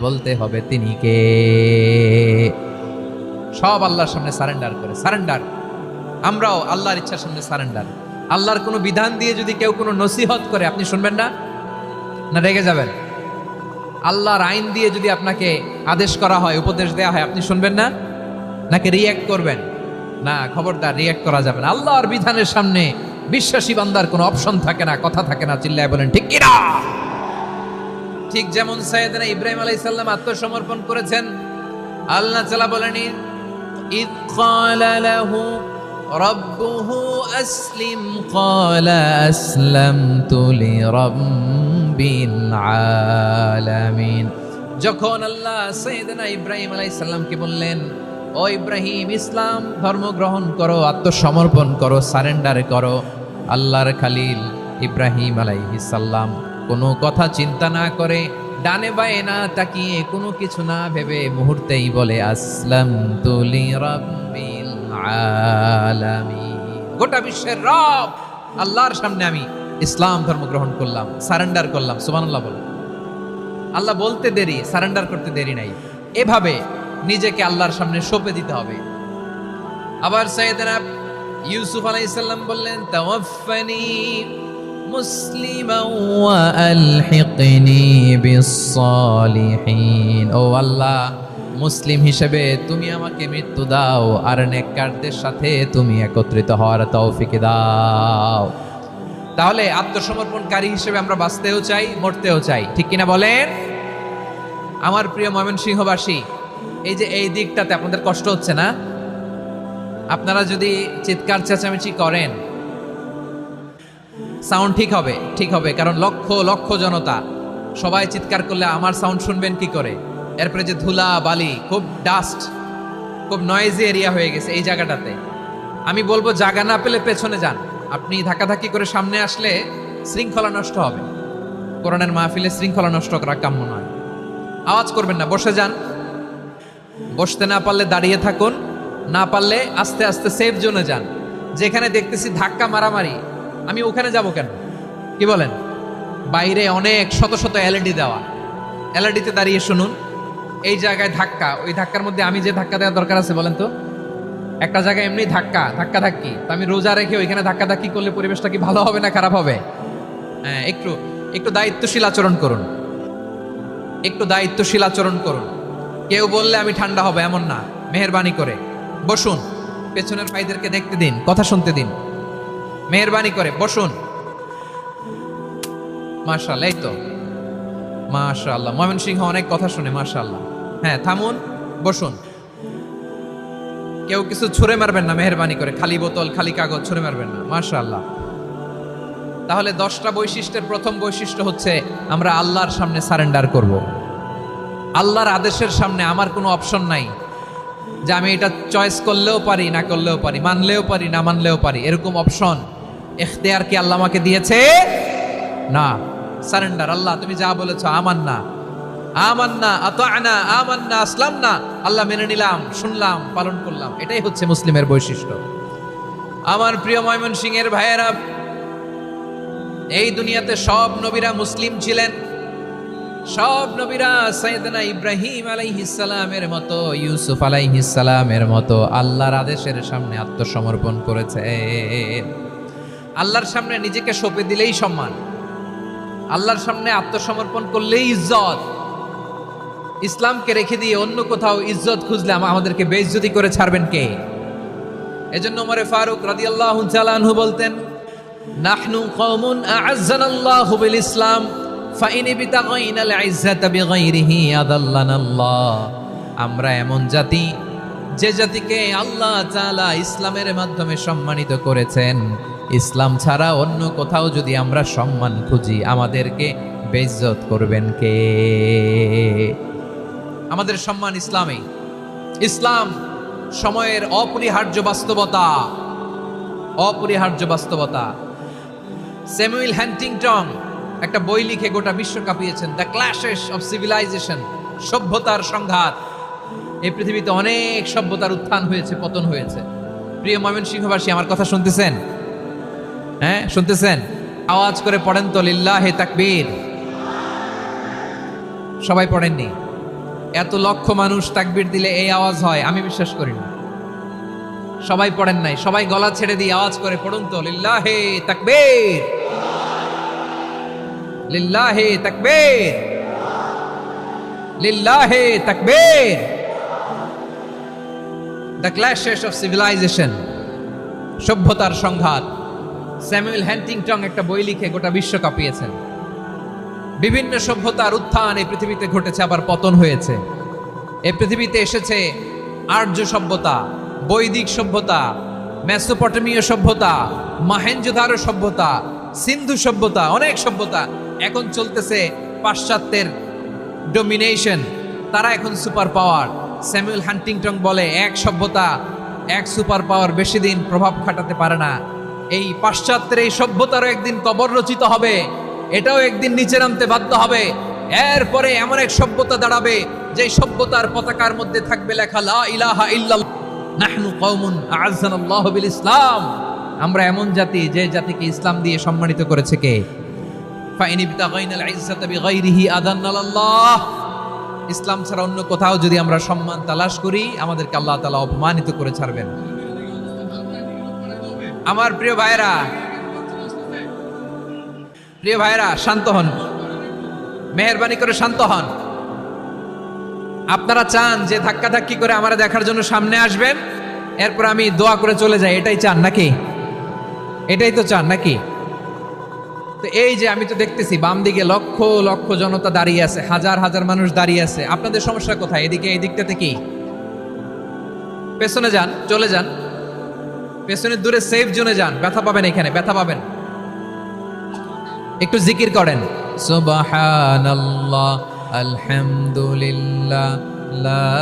বলতে হবে তিনি কে। সব আল্লাহর সামনে সারেন্ডার। আমরাও আল্লাহর ইচ্ছার সামনে সারেন্ডার। আল্লাহর কোনো বিধান দিয়ে যদি কেউ কোনো নসিহত করে, আপনি শুনবেন না? না রেগে যাবেন? আল্লাহর আইন দিয়ে যদি আপনাকে আদেশ করা হয়, উপদেশ দেওয়া হয়, আপনি শুনবেন না? নাকি রিয়্যাক্ট করবেন? না, খবরদার, রিয়্যাক্ট করা যাবে না। আল্লাহর বিধানের সামনে বিশ্বাসী বান্দার কোনো অপশন থাকে না, কথা থাকে না। চিল্লায় বলেন ঠিক কিনা? ঠিক যেমন সাইয়েদনা ইব্রাহিম আলাইহিস সালাম আত্মসমর্পণ করেছেন। আল্লাহ তাআলা বলেন, ইয ক্বালা লাহু রাব্বুহু আসলিম ক্বালা আসলামতু লিরাব্বিল আলামিন। যখন আল্লাহ সাইয়েদনা ইব্রাহিম আলাইহিস সালামকে বললেন, ও ইব্রাহিম, ইসলাম ধর্ম গ্রহণ করো, আত্মসমর্পণ করো, সারেন্ডার করো, আল্লাহর খালিল ইব্রাহিম আলাইহিস সালাম কোনো কথা চিন্তা না করে, ডানে বায়ে না তাকিয়ে, কোনো কিছু না ভেবে মুহূর্তেই বলে আসলামতু লিরাব্বিল আলামিন। গোটা বিশ্বের রব আল্লাহর সামনে আমি ইসলাম ধর্ম গ্রহণ করলাম, সারেন্ডার করলাম। সুবহানাল্লাহ বলে। আল্লাহ বলতে দেরি, সারেন্ডার করতে দেরি নাই। এভাবে নিজেকে আল্লাহর সামনে সঁপে দিতে হবে। আবার সাইয়েদনা ইউসুফ আলাইহিস সালাম বললেন, তাওয়াফফানি মুসলিমান ওয়া আলহিকনি বিস-সালিহিন। ও আল্লাহ, মুসলিম হিসেবে তুমি আমাকে মৃত্যু দাও, আর নেককারদের সাথে তুমি একত্রিত হওয়ার তৌফিক দাও। তাহলে আত্মসমর্পণকারী হিসেবে আমরা বাঁচতেও চাই, মরতেও চাই, ঠিক কিনা বলেন? আমার প্রিয় ময়মনসিংহবাসী, এই যে এই দিকটাতে আপনাদের কষ্ট হচ্ছে না? আপনারা যদি চিৎকার চেঁচামেচি করেন, সাউন্ড ঠিক হবে, কারণ লক্ষ লক্ষ জনতা, সবাই চিৎকার করলে আমার সাউন্ড শুনবেন কি করে? এরপরে যে ধুলা বালি, খুব ডাস্ট, খুব নয়েজি এরিয়া হয়ে গেছে এই জায়গাটাতে। আমি বলবো জায়গা না পেলে পেছনে যান। আপনি ধাক্কাধাক্কি করে সামনে আসলে শৃঙ্খলা নষ্ট হবে। কোরআনের মাহফিলে শৃঙ্খলা নষ্ট করা কাম্য নয়। আওয়াজ করবেন না, বসে যান। বসতে না পারলে দাঁড়িয়ে থাকুন, না পারলে আস্তে আস্তে সেফ জোনে যান। যেখানে দেখতেছি ধাক্কা মারামারি, আমি ওখানে যাব কেন? কি বলেন? বাইরে অনেক শত শত এলইডি দেওয়া, এলইডিতে দাঁড়িয়ে শুনুন। এই জায়গায় ধাক্কা, ওই ধাক্কার মধ্যে আমি যে ধাক্কা দেওয়ার দরকার আছে বলেন তো? একটা জায়গায় এমনি ধাক্কি, তো আমি রোজা রেখে ওইখানে ধাক্কি করলে পরিবেশটা কি ভালো হবে না খারাপ হবে? হ্যাঁ, একটু দায়িত্বশীল আচরণ করুন, কেউ বললে আমি ঠান্ডা হব এমন না, মেহেরবানি করে বসুন। পেছনের ভাইদেরকে দেখতে দিন, কথা শুনতে দিন, মেহেরবানি করে বসুন। মাশাআল্লাহ, এই তো মাশাআল্লাহ, ময়মনসিংহ অনেক কথা শুনে, মাশাআল্লাহ। হ্যাঁ, থামুন, বসুন। কেউ কিছু ছুঁড়ে মারবেন না, মেহেরবানি করে। খালি বোতল, খালি কাগজ ছুঁড়ে মারবেন না, মাশাআল্লাহ। তাহলে 10টা বৈশিষ্ট্যের প্রথম বৈশিষ্ট্য হচ্ছে আমরা আল্লাহর সামনে সারেন্ডার করব। আল্লাহর আদেশের সামনে আমার কোনো অপশন নাই যে আমি এটা চয়েস করলেও পারি, না করলেও পারি, মানলেও পারি, না মানলেও পারি, এরকম অপশন ইখতিয়ার কি আল্লাহ আমাকে দিয়েছে? না। সারেন্ডার। আল্লাহ তুমি যা বলেছো, আমান্না আতা'না আমান্না আসলামনা, আল্লাহ মেনে নিলাম, শুনলাম, পালন করলাম। এটাই হচ্ছে মুসলিমের বৈশিষ্ট্য। আমার প্রিয় ময়মনসিংহের ভাইয়েরা, এই দুনিয়াতে সব নবীরা মুসলিম ছিলেন। সব নবীরা সাইয়েদনা ইব্রাহিম আলাইহিস সালামের মতো, ইউসুফ আলাইহিস সালামের মতো আল্লাহর আদেশের সামনে আত্মসমর্পণ করেছে। আল্লাহর সামনে নিজেকে সঁপে দিলেই সম্মান, আল্লাহর সামনে আত্মসমর্পণ করলেই ইজ্জত। ইসলামকে রেখে দিয়ে অন্য কোথাও ইজ্জত খুঁজলে আমাদেরকে বেইজ্জতি করে ছাড়বেন কে? এজন্য ওমরে ফারুক রাদিয়াল্লাহু তাআলা আনহু বলতেন, নাহনু কওমুন আ'আজ্জানাল্লাহু বিল ইসলাম ফাইন বিতাগাইনাল ইজ্জাতা বিগাইরিহি আদাল্লানাল্লাহ। আমরা এমন জাতি, যে জাতিকে আল্লাহ তাআলা ইসলামের মাধ্যমে সম্মানিত করেছেন। ইসলাম ছাড়া অন্য কোথাও যদি আমরা সম্মান খুঁজি, আমাদেরকে বেইজ্জত করবেন কে? আমাদের সম্মান ইসলামেই। ইসলাম সময়ের অপরিহার্য বাস্তবতা। স্যামুয়েল হ্যান্টিংটন একটা বই লিখে গোটা বিশ্ব কাঁপিয়েছেন, দ্য ক্ল্যাশেস অফ সিভিলাইজেশন, সভ্যতার সংঘাত। এই পৃথিবীতে অনেক সভ্যতার উত্থান হয়েছে, পতন হয়েছে। প্রিয় ময়মনসিংহবাসী, আমার কথা শুনতেছেন? হ্যাঁ, শুনতেছেন? আওয়াজ করে পড়েন তো লিল্লাহে তাকবীর। সবাই পড়েননি? এত লক্ষ মানুষ তাকবীর দিলে এই আওয়াজ হয়, আমি বিশ্বাস করি না। সবাই পড়েন নাই, সবাই গলা ছেড়ে দিয়ে আওয়াজ করে পড়ুন তো, লিল্লাহে তাকবীর, লিল্লাহে তাকবীর, লিল্লাহে তাকবীর। দ্য ক্ল্যাশেস অফ সিভিলাইজেশন, সভ্যতার সংঘাত। স্যামুয়েল হ্যান্টিংটন একটা বই লিখে গোটা বিশ্ব কাঁপিয়েছেন। বিভিন্ন সভ্যতার উত্থান এই পৃথিবীতে ঘটেছে, আবার পতন হয়েছে। এই পৃথিবীতে এসেছে আর্য সভ্যতা, বৈদিক সভ্যতা, মেসোপটেমীয় সভ্যতা, মহেঞ্জোদারো সভ্যতা, সিন্ধু সভ্যতা, অনেক সভ্যতা। এখন চলতেছে পাশ্চাত্যের ডোমিনেশন, তারা এখন সুপার পাওয়ার। স্যামুয়েল হ্যান্টিংটন বলে এক সভ্যতা, এক সুপার পাওয়ার বেশি দিন প্রভাব খাটাতে পারে না। এই পাশ্চাত্যের এই সভ্যতারও একদিন কবর রচিত হবে, এটাও একদিন নিচে নামতে বাধ্য হবে। এরপরে এমন এক সভ্যতা দাঁড়াবে যে সভ্যতার পতাকার মধ্যে থাকবে লেখা লা ইলাহা ইল্লাল্লাহ নাহনু কওমুন আ'আজ্জানাল্লাহু বিল ইসলাম। আমরা এমন জাতি যে জাতিকে ইসলাম দিয়ে সম্মানিত করেছে কে? ফাইন ইবতাগাইনাল ইজ্জাতা বিগাইরিহি আদান্নাল্লাহ। ইসলাম ছাড়া অন্য কোথাও যদি আমরা সম্মান তালাশ করি, আমাদেরকে আল্লাহ তাআলা অপমানিত করে ছাড়বেন। আমার প্রিয় ভাইরা, প্রিয় ভাইরা, শান্ত হন, মেহেরবানি করে শান্ত হন। আপনারা চান যে ধাক্কাধাক্কি করে আমারা দেখার জন্য সামনে আসবেন, এরপর আমি দোয়া করে চলে যাই, এটাই চান নাকি? এটাই তো চান নাকি? তো এই যে আমি তো দেখতেছি বাম দিকে লক্ষ লক্ষ জনতা দাঁড়িয়ে আছে, হাজার হাজার মানুষ দাঁড়িয়ে আছে। আপনাদের সমস্যা কোথায়? এদিকে, এই দিকটাতে কি? পেছনে যান, চলে যান, পেছনে দূরে সেফ জোনে যান। ব্যথা পাবেন, এখানে ব্যথা পাবেন। একটু জিকির করেন, সুবহানাল্লাহ, আলহামদুলিল্লাহ, লা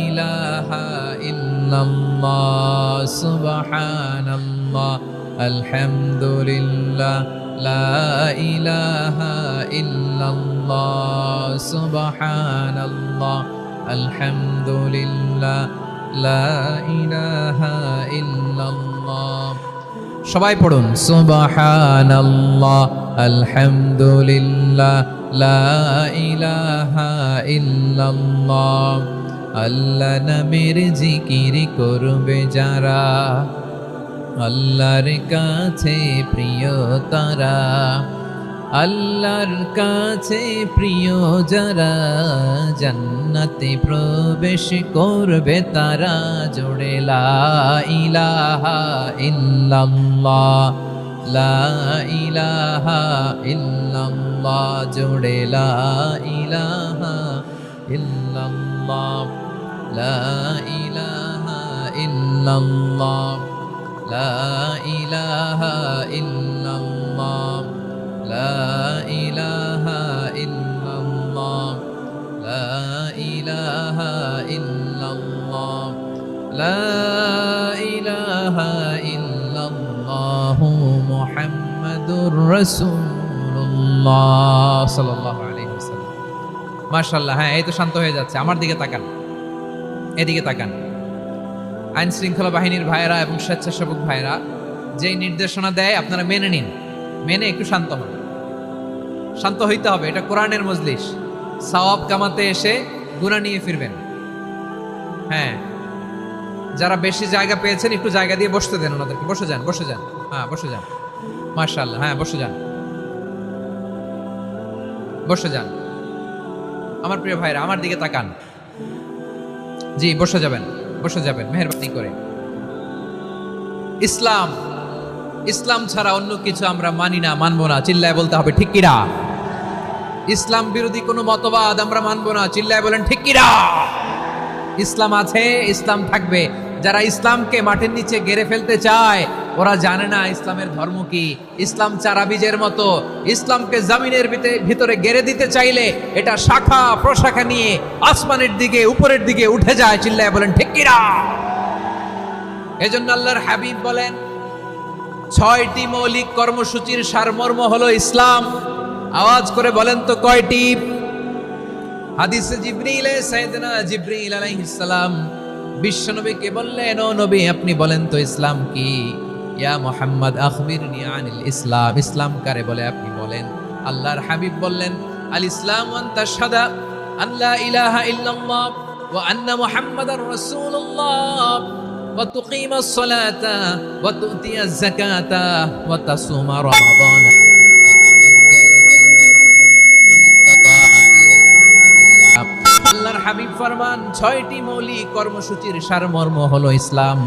ইলাহা ইল্লাল্লাহ, সুবহানাল্লাহ, আলহামদুলিল্লাহ, লা ইলাহা ইল্লাল্লাহ, সুবহানাল্লাহ, আলহামদুলিল্লাহ, লা ইলাহা ইল্লাল্লাহ। সবাই পড়ুন, সুবহানাল্লাহ, আলহামদুলিল্লাহ, লা ইলাহা ইল্লাল্লাহ। আল্লাহ নামের জিকির করবে যারা, আল্লাহর কাছে প্রিয় তারা, আল্লাহর কাছে প্রিয় যারা, জান্নাতে প্রবেশ করবে তারা। জোড়ে লা ইলাহা ইল্লাল্লাহ, লা ইলাহা ইল্লাল্লাহ, জোড়ে লা ইলাহা ইল্লাল্লাহ, লা ইলাহা ইল্লাল্লাহ, লা ইলাহা ইল্লাল্লাহ, লা ইলাহা ইল্লাল্লাহ, লা ইলাহা ইল্লাল্লাহ, লা ইলাহা ইল্লাল্লাহ, মুহাম্মাদুর রাসূলুল্লাহ সাল্লাল্লাহু আলাইহি ওয়াসাল্লাম। মাশাআল্লাহ। হ্যাঁ, এই তো শান্ত হয়ে যাচ্ছে। আমার দিকে তাকান, এদিকে তাকান। আইন শৃঙ্খলা বাহিনীর ভাইয়েরা এবং স্বেচ্ছাসেবক ভাইয়েরা যেই নির্দেশনা দেয় আপনারা মেনে নিন, মেনে একটু শান্ত হন। শান্ত হইতে হবে, এটা কোরআনের মজলিস। সওয়াব কামাতে এসে গুনাহ নিয়ে ফিরবেন। হ্যাঁ, যারা বেশি জায়গা পেয়েছেন একটু জায়গা দিয়ে বসতে দেন ওনাদেরকে। বসে যান, বসে যান। হ্যাঁ, বসে যান। মাশাআল্লাহ। হ্যাঁ, বসে যান, বসে যান। আমার প্রিয় ভাইরা, আমার দিকে তাকান। জি, বসে যাবেন, বসে যাবেন মেহেরবানি করে। ইসলাম, ইসলাম ছাড়া অন্য কিছু আমরা মানি না, মানবো না। চিল্লায় বলতে হবে ঠিক কিনা? ইসলাম বিরোধী কোনো মতবাদ আমরা মানবো না। চিল্লায় বলেন ঠিক কিনা? ইসলাম আছে, ইসলাম থাকবে। যারা ইসলামকে মাটির নিচে গেড়ে ফেলতে চায়, ওরা জানে না ইসলামের ধর্ম কি। ইসলাম চারা বীজের মতো। ইসলামকে জমিনের ভিতরে গেড়ে দিতে চাইলে এটা শাখা প্রশাখা নিয়ে আসমানের দিকে, উপরের দিকে উঠে যায়। চিল্লায় বলেন ঠিক কিনা? এজন্য আল্লাহর হাবিব বলেন, 6টি মৌলিক কর্মসূচির সারমর্ম হলো ইসলাম। আওয়াজ করে বলেন তো কয়টি? হাদিসে জিবরিলে সাইয়েদনা জিবরিল আলাইহিস সালাম বিশ্বনবীকে বললেন, ও নবী আপনি বলেন তো ইসলাম কি? ইয়া মুহাম্মদ আখবিরনি আনিল ইসলাম। ইসলাম কারে বলে আপনি বলেন। আল্লাহর হাবিব বললেন, আল ইসলাম আন তাশহাদা আল্লা ইলাহা ইল্লাল্লাহ ওয়া আন্না মুহাম্মাদার রাসূলুল্লাহ ওয়া তুকিমাস সালাতা ওয়া তুতিয়াজ যাকাতা ওয়া তাসুমা রমাদান আল্লাহর হাবিব ফরমান 6টি মৌলিক কর্মসূচির সারমর্ম হলো ইসলাম।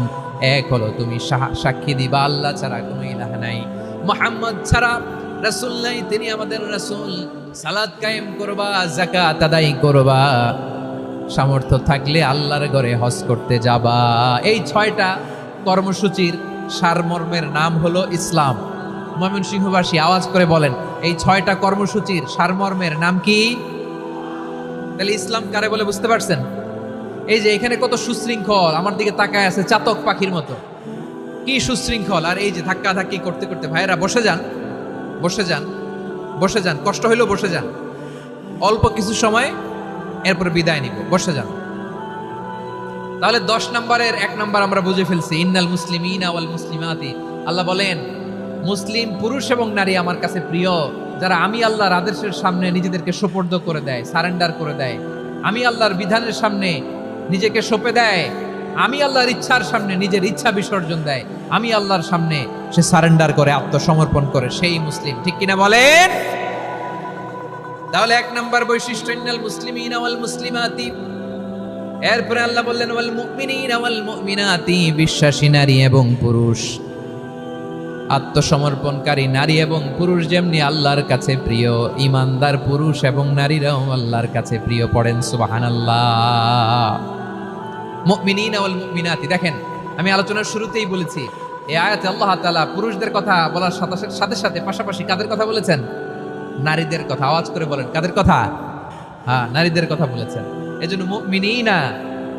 এক হলো তুমি সাক্ষী দিবা আল্লাহ ছাড়া কোনো ইলাহ নাই, মুহাম্মদ ছাড়া রাসূল নাই, তিনি আমাদের রাসূল। সালাত কায়েম করবা, যাকাত আদায় করবা, সামর্থ্য থাকলে আল্লাহর ঘরে হজ করতে যাবা। এই 6টা কর্মসূচির সারমর্মের নাম হলো ইসলাম। ময়মনসিংহবাসী আওয়াজ করে বলেন, এই 6টা কর্মসূচির সারমর্মের নাম কি? তাহলে ইসলাম কারে বলে বুঝতে পারছেন? এই যে এখানে কত সুশৃঙ্খল, আমার দিকে তাকায় আছে চাতক পাখির মতো, কি সুশৃঙ্খল। আর এই যে ধাক্কা ধাক্কি করতে করতে, ভাইরা বসে যান, বসে যান, বসে যান, কষ্ট হইলেও বসে যান, অল্প কিছু সময় এরপর বিদায় নিব, বসে যান। তাহলে 10 নম্বরের 1 নম্বর আমরা বুঝে ফেলছি, ইন্নাল মুসলিমিনা ওয়াল মুসলিমাতি। আল্লাহ বলেন মুসলিম পুরুষ এবং নারী আমার কাছে প্রিয়, যারা আমি আল্লাহর আদেশের সামনে নিজেদেরকে সোপর্দ করে দেয়, সারেন্ডার করে দেয়, আমি আল্লাহর বিধানের সামনে নিজেকে সঁপে দেয়, আমি আল্লাহর ইচ্ছার সামনে নিজের ইচ্ছা বিসর্জন দেয়, আমি আল্লাহর সামনে সে সারেন্ডার করে, আত্মসমর্পণ করে, সেই মুসলিম। ঠিক কিনা বলেন? তাহলে 1 নম্বর বৈশিষ্ট্য ইন্নাল মুসলিমিনা ওয়াল মুসলিমাতি। এরপরে আল্লাহ বললেন ওয়াল মুমিনিনা ওয়াল মুমিনাতি, বিশ্বাসী নারী এবং পুরুষ, আত্মসমর্পণকারী নারী এবং পুরুষ যেমনি আল্লাহর কাছে প্রিয়, ইমানদার পুরুষ এবং নারীরাও আল্লাহর কাছে প্রিয়। পড়েন সুবহানাল্লাহ। মুমিনিনা ওয়াল মুমিনাতি। দেখেন, আমি আলোচনার শুরুতেই বলেছি এই আয়াতে আল্লাহ তাআলা পুরুষদের কথা বলার সাথে সাথে পাশাপাশি কাদের কথা বলেছেন? নারীদের কথা। আওয়াজ করে বলেন, কাদের কথা? হ্যাঁ, নারীদের কথা বলেছেন। এজন্য মুমিনিনা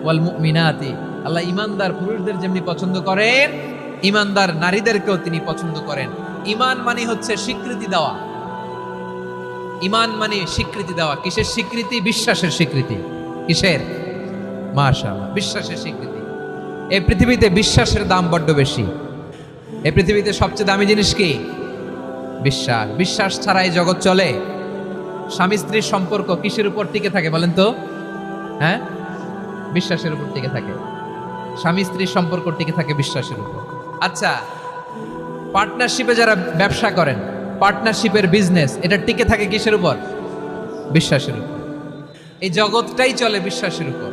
ওয়াল মুমিনাতি, আল্লাহ ইমানদার পুরুষদের যেমনি পছন্দ করেন, ইমানদার নারীদেরকেও তিনি পছন্দ করেন। ঈমান মানে হচ্ছে স্বীকৃতি দেওয়া। ঈমান মানে স্বীকৃতি দেওয়া। কিসের স্বীকৃতি? বিশ্বাসের স্বীকৃতি। কিসের? মাশাআল্লাহ, বিশ্বাসের স্বীকৃতি। এই পৃথিবীতে বিশ্বাসের দাম বড্ড বেশি। এই পৃথিবীতে সবচেয়ে দামি জিনিস কি? বিশ্বাস। বিশ্বাস ছাড়া এই জগৎ চলে? স্বামী স্ত্রীর সম্পর্ক কিসের উপর টিকে থাকে বলেন তো? হ্যাঁ, বিশ্বাসের উপর টিকে থাকে। স্বামী স্ত্রীর সম্পর্ক টিকে থাকে বিশ্বাসের উপর। আচ্ছা, পার্টনারশিপে যারা ব্যবসা করেন, পার্টনারশিপের বিজনেস, এটা টিকে থাকে কিসের উপর? বিশ্বাসের উপর। এই জগৎটাই চলে বিশ্বাসের উপর।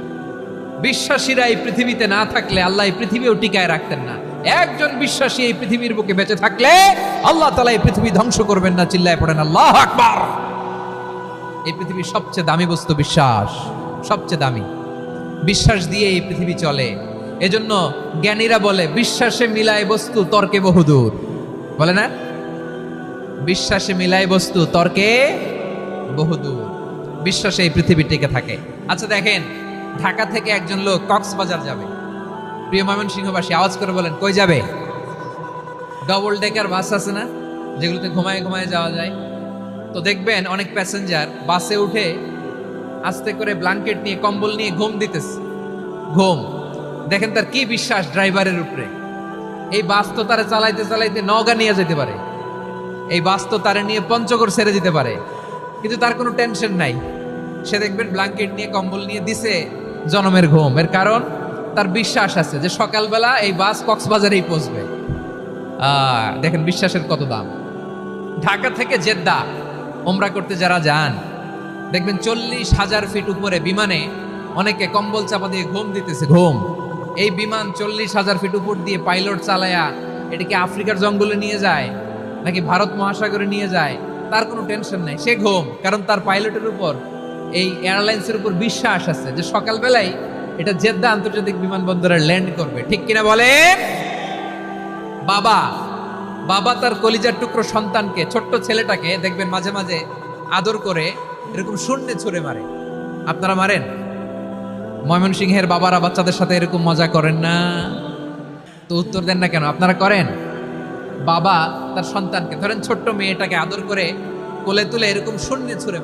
বিশ্বাসীরা এই পৃথিবীতে না থাকলে আল্লাহ এই পৃথিবীও টিকায় রাখতেন না। একজন বিশ্বাসী এই পৃথিবীর বুকে বেঁচে থাকলে আল্লাহ তাআলা এই পৃথিবী ধ্বংস করবেন না। চিল্লায় পড়েন আল্লাহু আকবার। এই পৃথিবীর সবচেয়ে দামি বস্তু বিশ্বাস, সবচেয়ে দামি। বিশ্বাস দিয়ে এই পৃথিবী চলে। এজন্য জ্ঞানীরা বলে বিশ্বাসে মিলায় বস্তু, তর্কে বহুদূর। বলে না? বিশ্বাসে মিলায় বস্তু, তর্কে বহুদূর। বিশ্বাসে এই পৃথিবী টিকে থাকে। আচ্ছা দেখেন, ঢাকা থেকে একজন লোক কক্সবাজার যাবে। প্রিয় ময়মনসিংহবাসী আওয়াজ করে বলেন, কই যাবে? ডবল ডেকার বাস আছে না, যেগুলোতে ঘুমায় ঘুমায় যাওয়া যায়। তো দেখবেন অনেক প্যাসেঞ্জার বাসে উঠে আস্তে করে ব্ল্যাঙ্কেট নিয়ে, কম্বল নিয়ে ঘুম দিতেছে। ঘুম দেখেন তার কি বিশ্বাস ড্রাইভারের উপরে। এই বাস তো তারা চালাইতে চালাইতে নওগাঁ নিয়ে যেতে পারে, এই বাস তো তারা নিয়ে পঞ্চগড় ছেড়ে দিতে পারে, কিন্তু তার কোনো টেনশন নাই। সে দেখবেন ব্ল্যাঙ্কেট নিয়ে, কম্বল নিয়ে দিছে জনমের ঘুম। এর কারণ তার বিশ্বাস আছে যে সকালবেলা এই বাস কক্সবাজারেই পৌঁছবে। দেখেন বিশ্বাসের কত দাম। ঢাকা থেকে জেদ্দা ওমরা করতে যারা যান, দেখবেন 40,000 ফিট উপরে বিমানে অনেকে কম্বল চাপা দিয়ে ঘুম দিতেছে। ঘুম। এই বিমান 40,000 ফিট উপর দিয়ে পাইলট চালায়া এটাকে আফ্রিকার জঙ্গলে নিয়ে যায় নাকি ভারত মহাসাগরে নিয়ে যায়, তার কোনো টেনশন নাই। সে ঘুম, কারণ তার পাইলটের উপর, এই এয়ারলাইন্সের উপর বিশ্বাস আছে যে সকালবেলায় এটা জেদ্দা আন্তর্জাতিক বিমানবন্দরে ল্যান্ড করবে। ঠিক কিনা বলেন? বাবা বাবা তার কলিজার টুকরো সন্তানকে, ছোট্ট ছেলেটাকে দেখবেন মাঝে মাঝে আদর করে এরকম শূন্যে ছুঁড়ে মারে। আপনারা মারেন? ময়মনসিংহের বাবারা বাচ্চাদের সাথে এরকম মজা করেন না? তো উত্তর দেন না কেন? আপনারা করেন? বাবা তার সন্তানকে, ধরেন ছোট্ট মেয়েটাকে আদর করে কোলে তুলে এরকম শূন্যে ছুঁড়ে মারে।